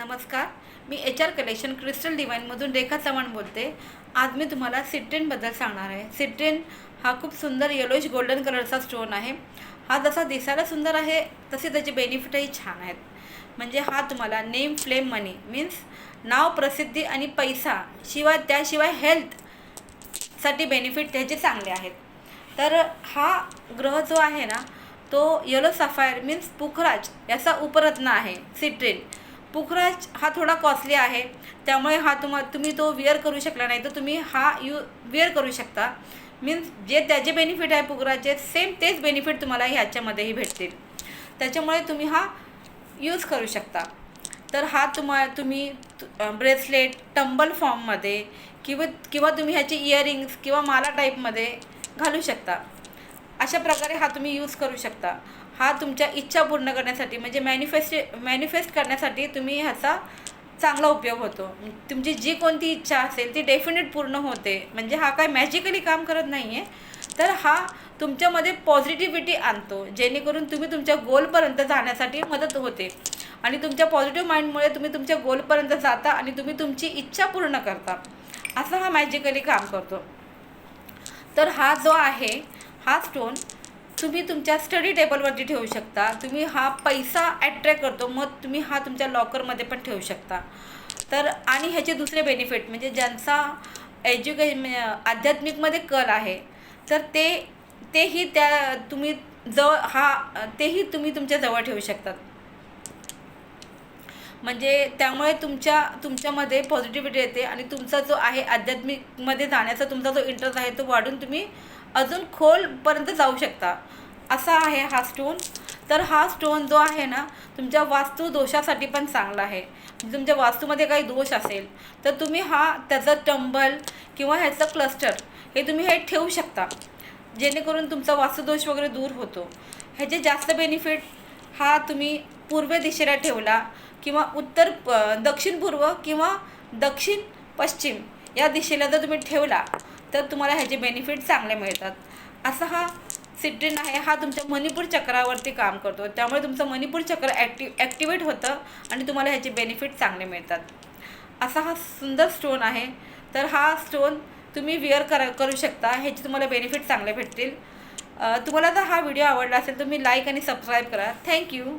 नमस्कार, मी HR collection crystal डिवाइनमधून रेखा चव्हाण बोलते। आज मी तुम्हाला सिट्रीनबद्दल सांगणार आहे। सिट्रीन हा खूप सुंदर येलोइश गोल्डन कलरचा स्टोन आहे। हा जसा दिसायला सुंदर आहे तसे त्याचे बेनिफिटही छान आहेत। म्हणजे हा तुम्हाला नेम फ्लेम मनी मीन्स नाव, प्रसिद्धी आणि पैसा शिवाय त्याशिवाय हेल्थसाठी बेनिफिट त्याचे चांगले आहेत। तर हा ग्रह जो आहे ना तो येलो सफायर मीन्स पुखराज याचा उपरत्न आहे। सिट्रीन पुखराज हा थोडा कॉस्टली आहे, त्यामुळे हा तुम्ही तो विअर करू शकला नाही तर तुम्ही हा विअर करू शकता। मीन्स जे त्याचे बेनिफिट आहे पुखराजचे सेम तेच बेनिफिट तुम्हाला ह्याच्यामध्येही भेटतील, त्याच्यामुळे तुम्ही हा यूज करू शकता। तर हा तुम्ही ब्रेसलेट टंबल फॉर्ममध्ये किंवा तुम्ही ह्याची इयरिंग्स किंवा माला टाईपमध्ये घालू शकता। अशा प्रकारे हा तुम्ही यूज करू शकता। हा तुमच्या इच्छा पूर्ण करण्यासाठी म्हणजे मॅनिफेस्ट करण्यासाठी तुम्ही ह्याचा चांगला उपयोग होतो। तुमची जी कोणती इच्छा असेल ती डेफिनेट पूर्ण होते। म्हणजे हा काय मॅजिकली काम करत नाही आहे, तर हा तुमच्यामध्ये पॉझिटिव्हिटी आणतो, जेणेकरून तुम्ही तुमच्या गोलपर्यंत जाण्यासाठी मदत होते आणि तुमच्या पॉझिटिव्ह माइंडमुळे तुम्ही तुमच्या गोलपर्यंत जाता आणि तुम्ही तुमची इच्छा पूर्ण करता। असं हा मॅजिकली काम करतो। तर हा जो आहे हा स्टोन तुम्ही तुमच्या स्टडी टेबलवरती ठेवू शकता। तुम्ही हा पैसा ॲट्रॅक्ट करतो, मग तुम्ही हा तुमच्या लॉकरमध्ये पण ठेवू शकता। तर आणि ह्याचे दुसरे बेनिफिट म्हणजे ज्यांचा आध्यात्मिकमध्ये कल आहे तर तेही तुम्ही तुमच्या जवळ ठेवू शकतात। म्हणजे त्यामुळे तुमच्यामध्ये पॉझिटिव्हिटी येते आणि तुमचा जो आहे आध्यात्मिकमध्ये जाण्याचा तुमचा जो इंटरेस्ट आहे तो वाढून तुम्ही अजून खोलपर्यंत जाऊ शकता। असा आहे हा स्टोन। तर हा स्टोन जो आहे ना तुमच्या वास्तू दोषासाठी पण चांगला आहे। तुमच्या वास्तूमध्ये काही दोष असेल तर तुम्ही त्याचा टंबल किंवा ह्याचं क्लस्टर हे ठेवू शकता, जेणेकरून तुमचा वास्तुदोष वगैरे दूर होतो। ह्याचे जास्त बेनिफिट हा तुम्ही पूर्व दिशेला ठेवला किंवा दक्षिण पूर्व किंवा दक्षिण पश्चिम या दिशेला जर तुम्ही ठेवला तर तुम्हाला ह्याचे बेनिफिट चांगले मिळतात। असा हा सिट्रीन आहे। हा तुमच्या मणिपूर चक्रावरती काम करतो, त्यामुळे तुमचं मणिपूर चक्र ॲक्टिवेट होतं आणि तुम्हाला ह्याचे बेनिफिट चांगले मिळतात। असा हा सुंदर स्टोन आहे। तर हा स्टोन तुम्ही विअर करू शकता, ह्याचे तुम्हाला बेनिफिट चांगले भेटतील। तुम्हाला जर हा व्हिडिओ आवडला असेल तर तुम्ही लाईक आणि सबस्क्राईब करा। थँक्यू।